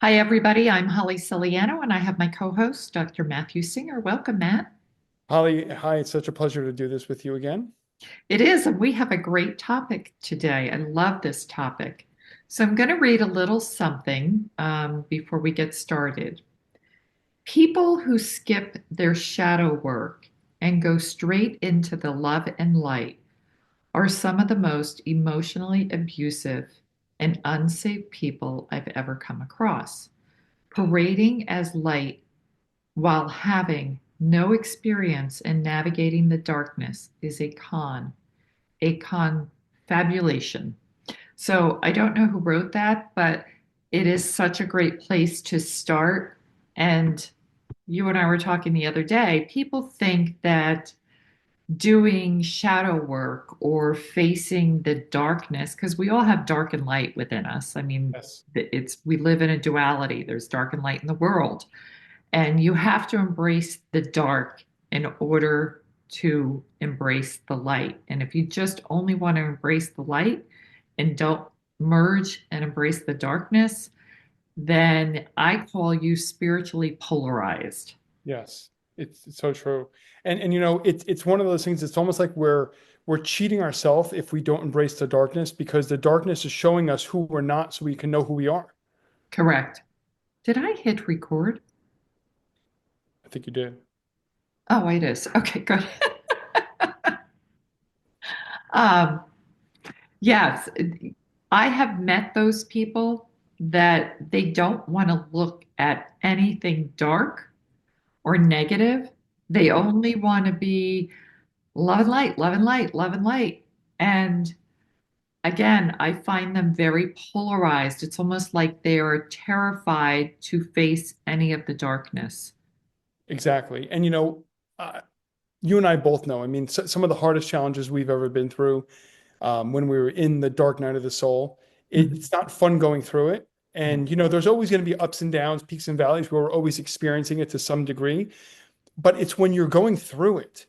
Hi, everybody. I'm Holly Celiano, and I have my co-host, Dr. Matthew Singer. Welcome, Matt. Holly, hi, it's such a pleasure to do this with you again. It is, and we have a great topic today. I love this topic. So I'm going to read a little something before we get started. People who skip their shadow work and go straight into the love and light are some of the most emotionally abusive and unsafe people I've ever come across. Parading as light while having no experience in navigating the darkness is a confabulation. So I don't know who wrote that, but it is such a great place to start. And you and I were talking the other day. People think that doing shadow work or facing the darkness, because we all have dark and light within us. I mean, Yes. it's we live in a duality. There's dark and light in the world. And you have to embrace the dark in order to embrace the light. And if you just only want to embrace the light and don't merge and embrace the darkness, then I call you spiritually polarized. Yes, it's so true. And it's one of those things. It's almost like we're cheating ourselves if we don't embrace the darkness because the darkness is showing us who we're not so we can know who we are. Correct. Did I hit record? I think you did. Oh, it is. Okay, good. Um, yes, I have met those people that they don't want to look at anything dark or negative. They only want to be love and light, love and light, love and light. And again, I find them very polarized. It's almost like they are terrified to face any of the darkness. Exactly. And uh, you and I both know. I mean, some of the hardest challenges we've ever been through when we were in the dark night of the soul. Mhm. It's not fun going through it. And there's always going to be ups and downs, peaks and valleys where we're always experiencing it to some degree. But it's when you're going through it,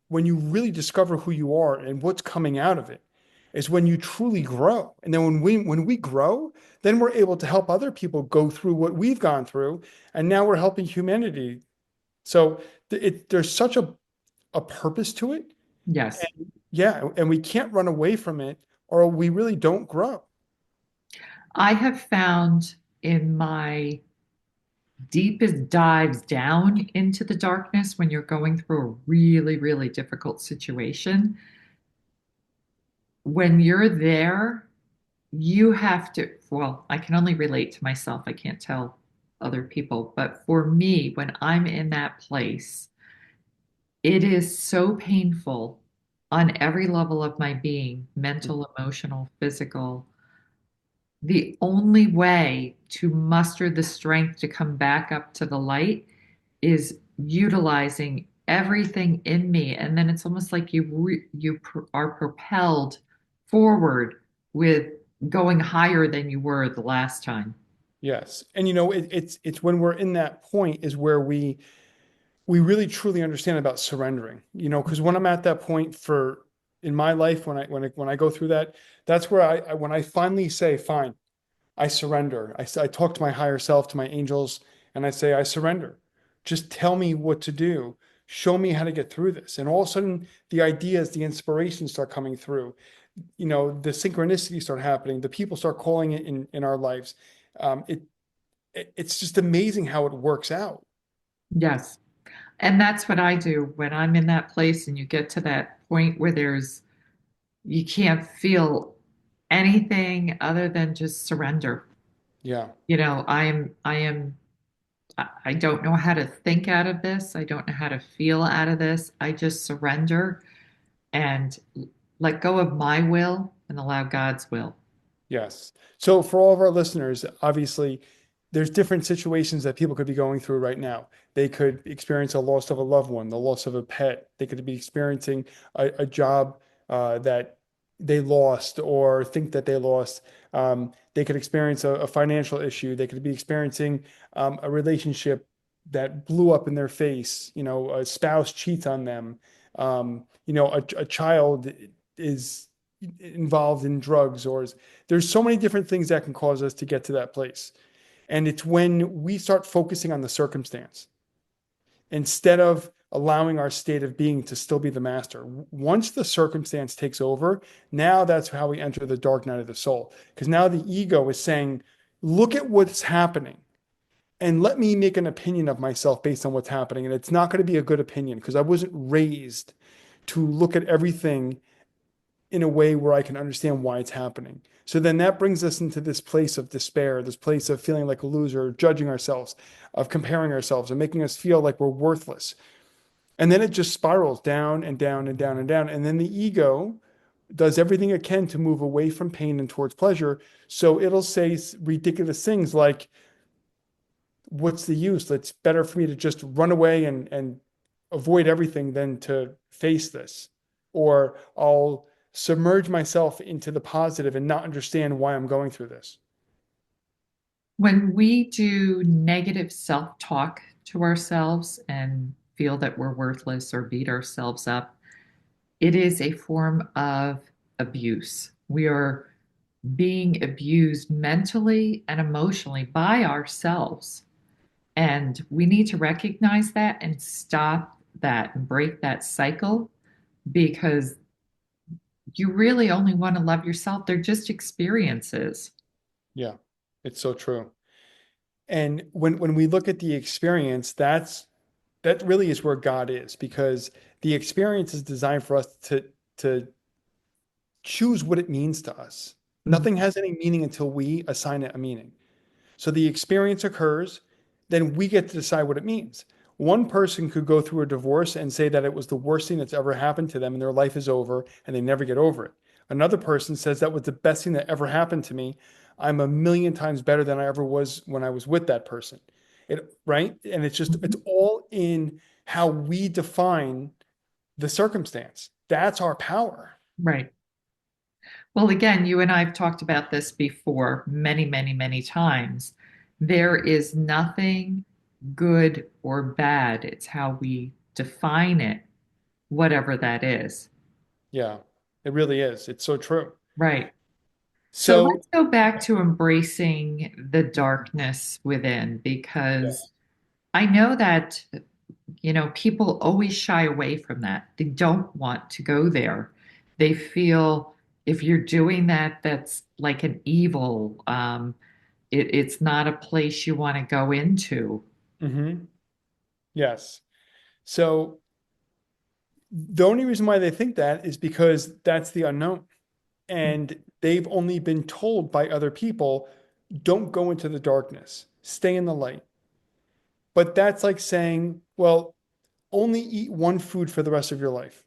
when you really discover who you are and what's coming out of it, is when you truly grow. And then when we grow, then we're able to help other people go through what we've gone through, and now we're helping humanity. So there's such a purpose to it. Yes. And yeah, and we can't run away from it, or we really don't grow. I have found in my deepest dives down into the darkness when you're going through a really, really difficult situation, when you're there, you have to, well, I can only relate to myself. I can't tell other people. But for me, when I'm in that place, it is so painful on every level of my being, mental, emotional, physical. The only way to muster the strength to come back up to the light is utilizing everything in me. And then it's almost like are propelled forward with going higher than you were the last time. Yes. And it's when we're in that point is where we really truly understand about surrendering. Because when I'm at that point for in my life, when I go through that, that's where when I finally say, fine, I surrender. I talk to my higher self, to my angels, and I say, I surrender. Just tell me what to do. Show me how to get through this. And all of a sudden, the ideas, the inspirations start coming through. The synchronicities start happening. The people start calling it in our lives. Um, it, it's just amazing how it works out. Yes. And that's what I do when I'm in that place and you get to that point where you can't feel anything other than just surrender. Yeah. I don't know how to think out of this. I don't know how to feel out of this. I just surrender and let go of my will and allow God's will. Yes. So for all of our listeners, obviously, there's different situations that people could be going through right now. They could experience a loss of a loved one, the loss of a pet. They could be experiencing a job that they lost or think that they lost. They could experience a financial issue. They could be experiencing a relationship that blew up in their face. A spouse cheats on them. A child is involved in drugs or there's so many different things that can cause us to get to that place. And it's when we start focusing on the circumstance instead of allowing our state of being to still be the master. Once the circumstance takes over, now that's how we enter the dark night of the soul. Because now the ego is saying, look at what's happening and let me make an opinion of myself based on what's happening. And it's not going to be a good opinion because I wasn't raised to look at everything in a way where I can understand why it's happening. So then that brings us into this place of despair, this place of feeling like a loser, judging ourselves, of comparing ourselves and making us feel like we're worthless. And then it just spirals down and down and down and down. And then the ego does everything it can to move away from pain and towards pleasure. So it'll say ridiculous things like, what's the use? It's better for me to just run away and avoid everything than to face this. Or I'll submerge myself into the positive and not understand why I'm going through this. When we do negative self-talk to ourselves and feel that we're worthless or beat ourselves up, it is a form of abuse. We are being abused mentally and emotionally by ourselves. And we need to recognize that and stop that and break that cycle because you really only want to love yourself. They're just experiences. Yeah, it's so true. And when we look at the experience, that really is where God is, because the experience is designed for us to choose what it means to us. Mhm. Nothing has any meaning until we assign it a meaning. So the experience occurs, then we get to decide what it means. One person could go through a divorce and say that it was the worst thing that's ever happened to them and their life is over and they never get over it. Another person says that was the best thing that ever happened to me. I'm a million times better than I ever was when I was with that person. Right? And it's all in how we define the circumstance. That's our power. Right. Well, again, you and I have talked about this before many, many, many times. There is nothing good or bad. It's how we define it, whatever that is. Yeah, it really is. It's so true. Right. So So, let's go back to embracing the darkness within because yes. I know that, people always shy away from that. They don't want to go there. They feel if you're doing that, that's like an evil. It's not a place you want to go into. Hmm. Yes. So the only reason why they think that is because that's the unknown. And they've only been told by other people, don't go into the darkness, stay in the light. But that's like saying, well, only eat one food for the rest of your life.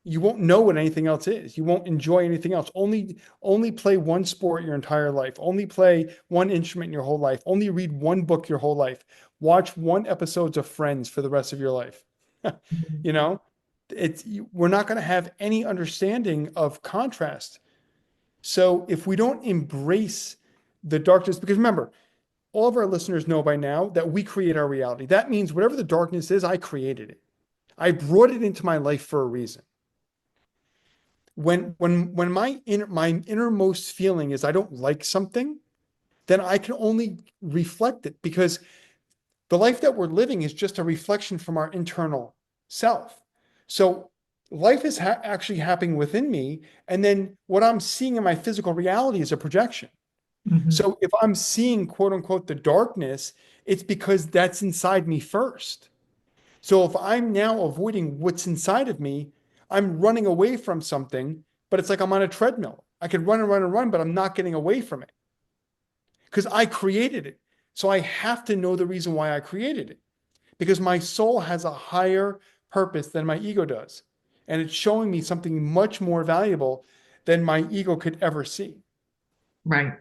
You won't know what anything else is. You won't enjoy anything else. Only play one sport your entire life. Only play one instrument your whole life. Only read one book your whole life. Watch one episodes of Friends for the rest of your life. Mhm. You know, we're not going to have any understanding of contrast. So if we don't embrace the darkness, because remember, all of our listeners know by now that we create our reality. That means whatever the darkness is, I created it. I brought it into my life for a reason. When my innermost feeling is I don't like something, then I can only reflect it because the life that we're living is just a reflection from our internal self. So life is actually happening within me, and then what I'm seeing in my physical reality is a projection. Mhm. So if I'm seeing quote unquote the darkness, it's because that's inside me first. So if I'm now avoiding what's inside of me, I'm running away from something, but it's like I'm on a treadmill. I can run and run and run, but I'm not getting away from it because I created it. So I have to know the reason why I created it because my soul has a higher purpose than my ego does. And it's showing me something much more valuable than my ego could ever see. Right.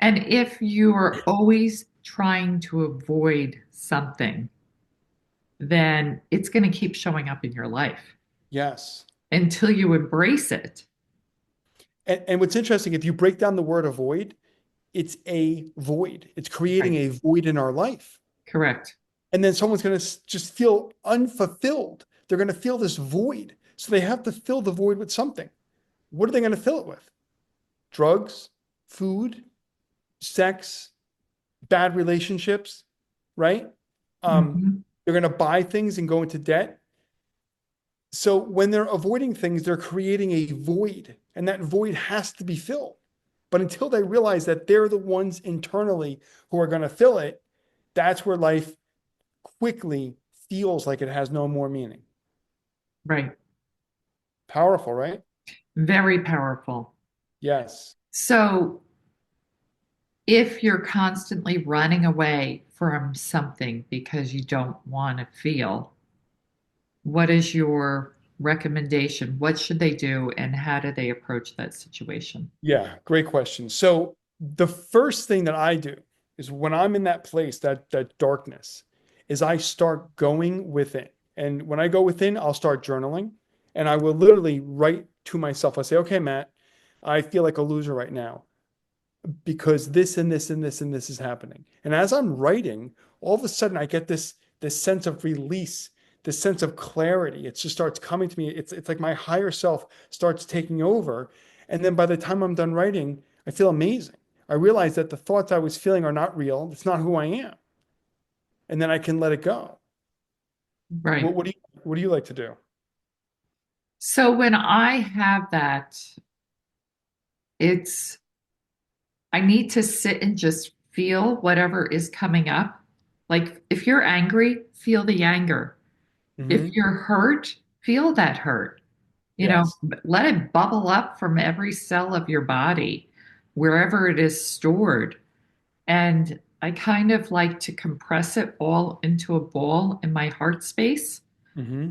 And if you are always trying to avoid something, then it's going to keep showing up in your life Yes. until you embrace it. And what's interesting, if you break down the word avoid, it's a void. It's creating Right. a void in our life. Correct. And then someone's going to just feel unfulfilled. They're going to feel this void. So they have to fill the void with something. What are they going to fill it with? Drugs, food, sex, bad relationships, right? Um, Hmm. they're going to buy things and go into debt. So when they're avoiding things, they're creating a void, and that void has to be filled. But until they realize that they're the ones internally who are going to fill it, that's where life quickly feels like it has no more meaning. Right. Powerful, right? Very powerful. Yes. So if you're constantly running away from something because you don't want to feel, what is your recommendation? What should they do and how do they approach that situation? Yeah, great question. So the first thing that I do is when I'm in that place, that darkness, is I start going within. And when I go within, I'll start journaling and I will literally write to myself. I say, okay, Matt, I feel like a loser right now because this and this and this and this is happening. And as I'm writing, all of a sudden I get this sense of release, this sense of clarity. It just starts coming to me. It's like my higher self starts taking over. And then by the time I'm done writing, I feel amazing. I realize that the thoughts I was feeling are not real. It's not who I am. And then I can let it go. Right. What do you like to do? So when I have that, it's, I need to sit and just feel whatever is coming up. Like if you're angry, feel the anger. If Hmm. you're hurt, feel that hurt. Yes. Let it bubble up from every cell of your body, wherever it is stored. And I kind of like to compress it all into a ball in my heart space, Hmm.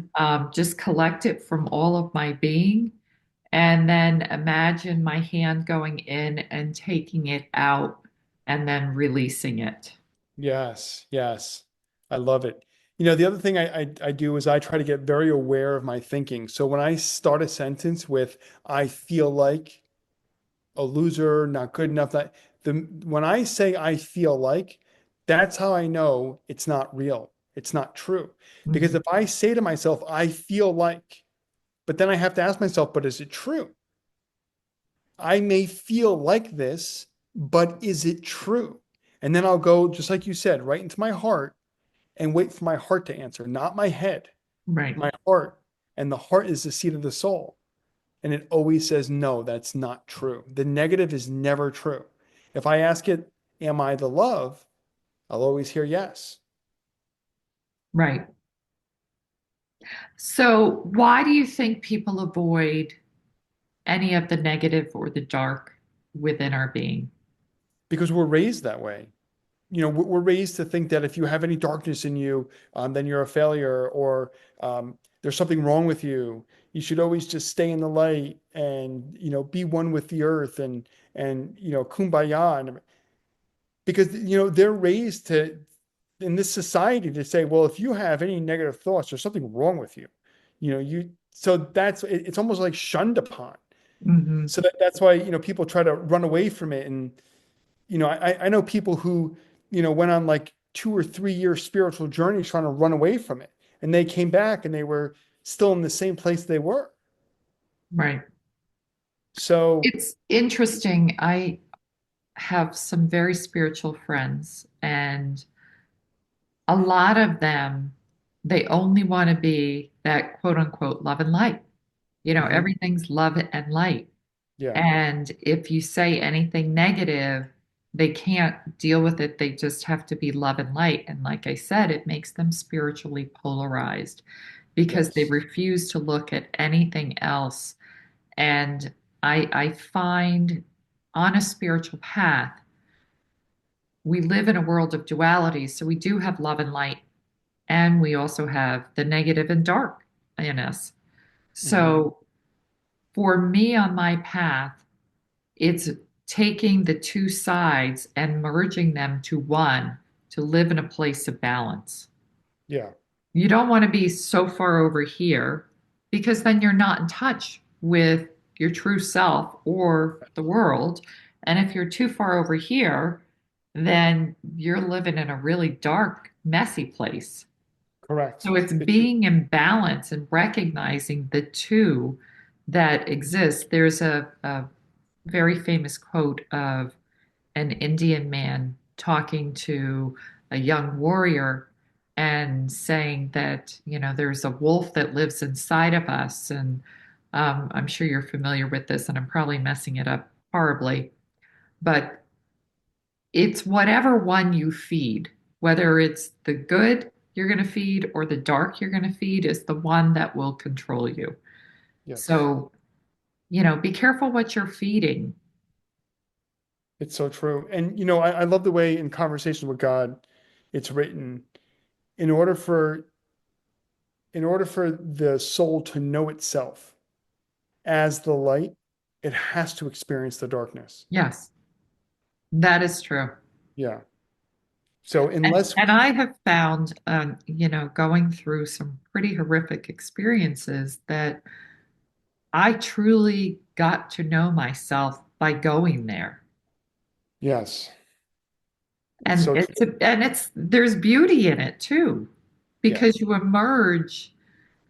just collect it from all of my being, and then imagine my hand going in and taking it out and then releasing it. Yes, yes. I love it. You know, the other thing I do is I try to get very aware of my thinking. So when I start a sentence with I feel like a loser, not good enough, that the when I say I feel like, that's how I know it's not real. It's not true. Because Mhm. if I say to myself, I feel like, but then I have to ask myself, but is it true? I may feel like this, but is it true? And then I'll go, just like you said, right into my heart and wait for my heart to answer, not my head, Right, my heart. And the heart is the seat of the soul. And it always says, no, that's not true. The negative is never true. If I ask it, am I the love? I'll always hear yes. right. So, why do you think people avoid any of the negative or the dark within our being? Because we're raised that way. You know, we're raised to think that if you have any darkness in you, then you're a failure or there's something wrong with you. You should always just stay in the light and, be one with the earth and, kumbaya. And because, they're raised to, in this society to say, well, if you have any negative thoughts, there's something wrong with you. So it's almost like shunned upon. Hmm. So that's why, people try to run away from it. And, I know people who, went on like 2 or 3 year spiritual journeys trying to run away from it. And they came back and they were still in the same place they were. Right. So, It's interesting. I have some very spiritual friends, and a lot of them, they only want to be that quote unquote love and light. mhm, Everything's love and light. yeah, And if you say anything negative, they can't deal with it. They just have to be love and light. And like I said, it makes them spiritually polarized because they yes, refuse to look at anything else. And I find on a spiritual path, we live in a world of duality. So we do have love and light, and we also have the negative and dark in us. mhm, So for me on my path, it's taking the two sides and merging them to one to live in a place of balance. yeah, You don't want to be so far over here because then you're not in touch with your true self or the world. And if you're too far over here, then you're living in a really dark, messy place. correct. So it's being in balance and recognizing the two that exist. There's a very famous quote of an Indian man talking to a young warrior and saying that, there's a wolf that lives inside of us. And I'm sure you're familiar with this, and I'm probably messing it up horribly, but it's whatever one you feed, whether it's the good you're going to feed or the dark you're going to feed, is the one that will control you. Yes. So, be careful what you're feeding. It's so true. And I love the way in conversation with God, it's written, in order for the soul to know itself as the light, it has to experience the darkness. Yes, that is true. Yeah. So unless And we, I have found, going through some pretty horrific experiences, that I truly got to know myself by going there. yes, it's And so true. there's beauty in it too, because Yes. you emerge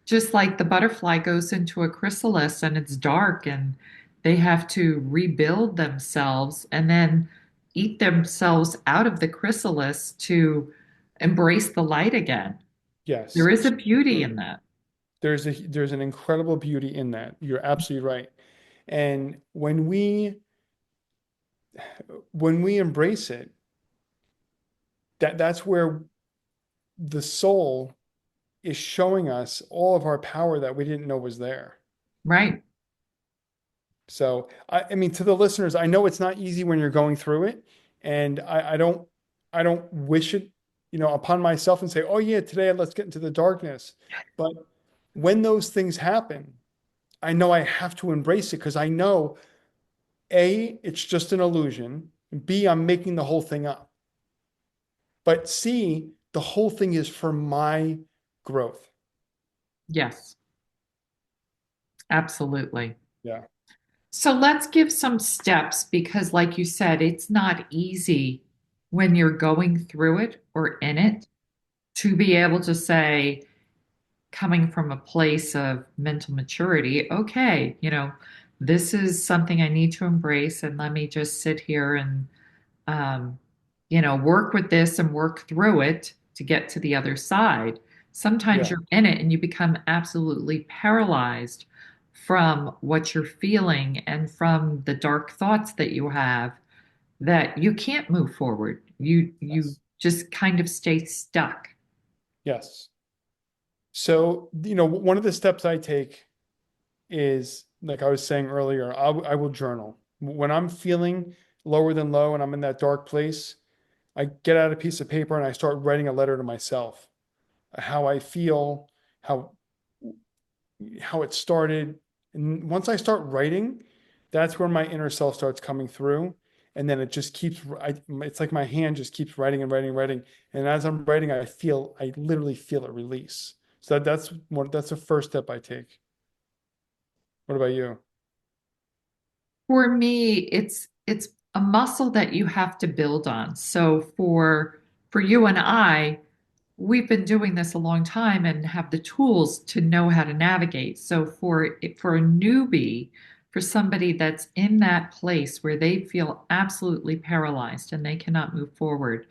just like the butterfly goes into a chrysalis and it's dark and they have to rebuild themselves and then eat themselves out of the chrysalis to embrace the light again. There Yes. is a So beauty true. in that. There's an incredible beauty in that. You're absolutely right. And when we embrace it, that's where the soul is showing us all of our power that we didn't know was there. Right. So I mean, to the listeners, I know it's not easy when you're going through it, and I don't wish it, upon myself and say, oh yeah, today let's get into the darkness. But when those things happen, I know I have to embrace it because I know A, it's just an illusion. B, I'm making the whole thing up. But C, the whole thing is for my growth. Yes, absolutely. Yeah. So let's give some steps because, like you said, it's not easy when you're going through it or in it to be able to say, coming from a place of mental maturity, okay, this is something I need to embrace, and let me just sit here and, um, work with this and work through it to get to the other side. Sometimes Yeah. you're in it and you become absolutely paralyzed from what you're feeling and from the dark thoughts that you have, that you can't move forward. You Yes. just kind of stay stuck. Yes. So, one of the steps I take is, like I was saying earlier, I will journal. When I'm feeling lower than low and I'm in that dark place, I get out a piece of paper and I start writing a letter to myself, how I feel, how how it started. And once I start writing, that's where my inner self starts coming through. And then it just keeps, it's like my hand just keeps writing and writing and writing. And as I'm writing, I literally feel it release. So that's the first step I take. What about you? For me, it's a muscle that you have to build on. So for you and I, we've been doing this a long time and have the tools to know how to navigate. So for a newbie, for somebody that's in that place where they feel absolutely paralyzed and they cannot move forward,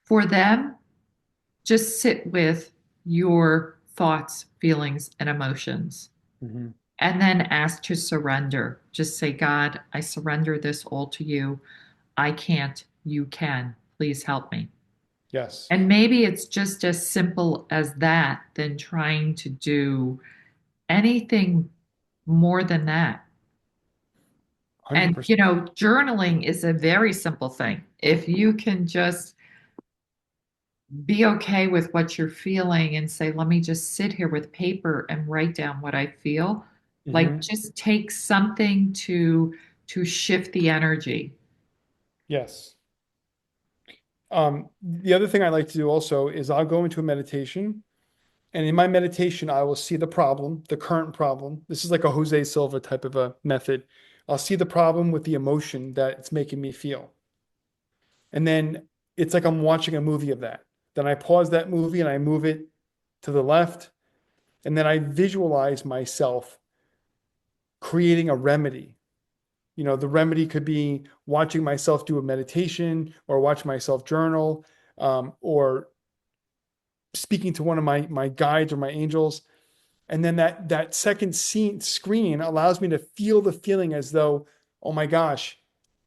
for them, just sit with your thoughts, feelings, and emotions. Hmm. And then ask to surrender. Just say, God, I surrender this all to you. I can't, you can. Please help me. Yes, And maybe it's just as simple as that than trying to do anything more than that. And, 100%. journaling is a very simple thing. If you can just be okay with what you're feeling and say, let me just sit here with paper and write down what I feel, like Hmm. just take something to shift the energy. Yes. The other thing I like to do also is I'll go into a meditation, and in my meditation, I will see the problem, the current problem. This is like a Jose Silva type of a method. I'll see the problem with the emotion that it's making me feel. And then it's like I'm watching a movie of that. Then I pause that movie and I move it to the left. And then I visualize myself creating a remedy The remedy could be watching myself do a meditation or watch myself journal, or speaking to one of my guides or my angels. And then that second screen allows me to feel the feeling as though, oh my gosh,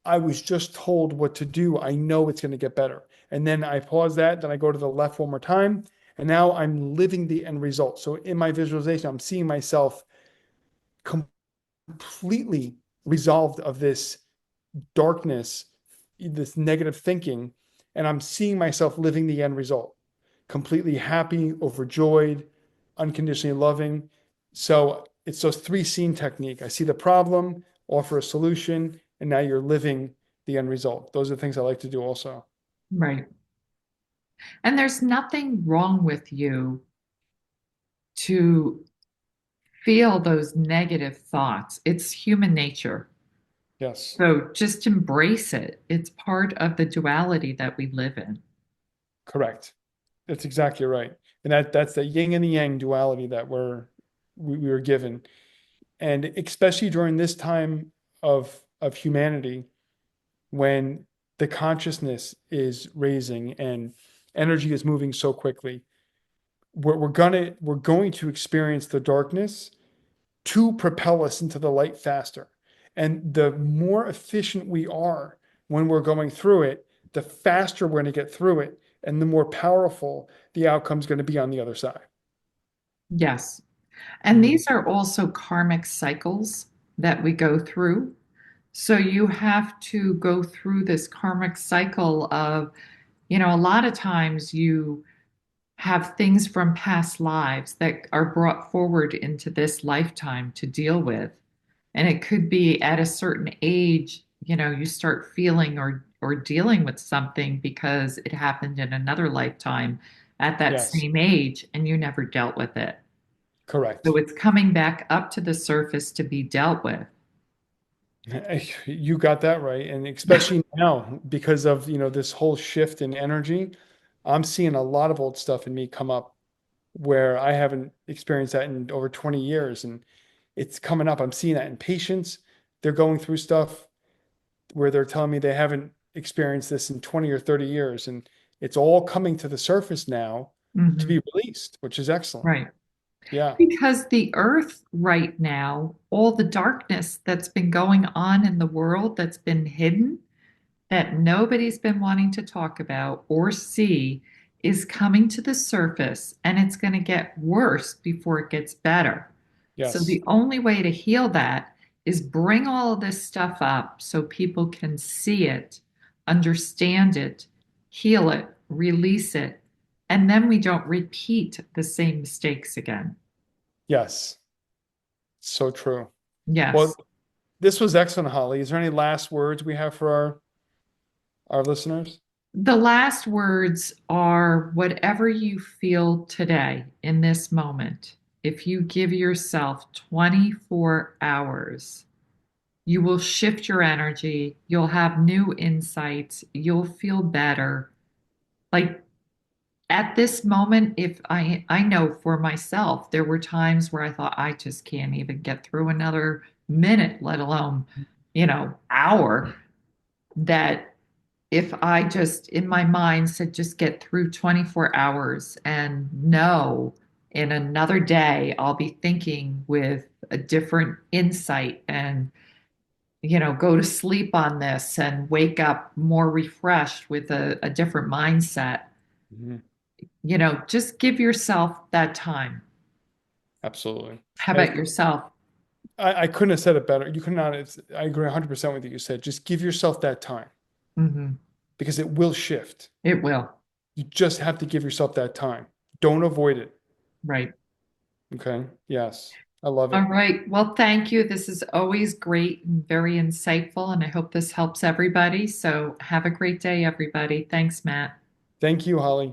I was just told what to do. I know it's going to get better. And then I pause that, then I go to the left one more time, and now I'm living the end result. So in my visualization, I'm seeing myself completely resolved of this darkness, this negative thinking, and I'm seeing myself living the end result, completely happy, overjoyed, unconditionally loving. So it's those three scene technique. I see the problem, offer a solution, and now you're living the end result. Those are the things I like to do also. Right. And there's nothing wrong with you to feel those negative thoughts. It's human nature. Yes, So just embrace it. It's part of the duality that we live in. correct. That's exactly right. And that's the yin and the yang duality that we were given. And especially during this time of humanity, when the consciousness is raising and energy is moving so quickly, we're going to experience the darkness to propel us into the light faster. And the more efficient we are when we're going through it, the faster we're going to get through it, and the more powerful the outcome's going to be on the other side. Yes. And Mhm. these are also karmic cycles that we go through. So you have to go through this karmic cycle of, a lot of times you have things from past lives that are brought forward into this lifetime to deal with. And it could be at a certain age, you start feeling or dealing with something because it happened in another lifetime at that Yes, same age and you never dealt with it. So correct. it's coming back up to the surface to be dealt with. You got that right. And especially now, because of, this whole shift in energy, I'm seeing a lot of old stuff in me come up where I haven't experienced that in over 20 years. And it's coming up. I'm seeing that in patients. They're going through stuff where they're telling me they haven't experienced this in 20 or 30 years. And it's all coming to the surface now to Hmm. be released, which is excellent. Right. Yeah. Because the earth right now, all the darkness that's been going on in the world that's been hidden, that nobody's been wanting to talk about or see, is coming to the surface and it's going to get worse before it gets better. So Yes. the only way to heal that is bring all of this stuff up so people can see it, understand it, heal it, release it, and then we don't repeat the same mistakes again. Yes. So true. Well, Yes. this was excellent, Holly. Is there any last words we have for our listeners? The last words are whatever you feel today in this moment. If you give yourself 24 hours, you will shift your energy. You'll have new insights. You'll feel better. Like at this moment, if I know for myself, there were times where I thought I just can't even get through another minute, let alone, hour that if I just in my mind said just get through 24 hours and know in another day I'll be thinking with a different insight and go to sleep on this and wake up more refreshed with a different mindset. Mhm. Just give yourself that time. Absolutely. How about yourself? I couldn't have said it better. You could not. I agree 100% with what you said. Just give yourself that time Hmm. because it will shift. It will. You just have to give yourself that time. Don't avoid it. Right. Okay. Yes. I love All it. right. Well, thank you. This is always great and very insightful, and I hope this helps everybody. So have a great day, everybody. Thanks, Matt. Thank you, Holly.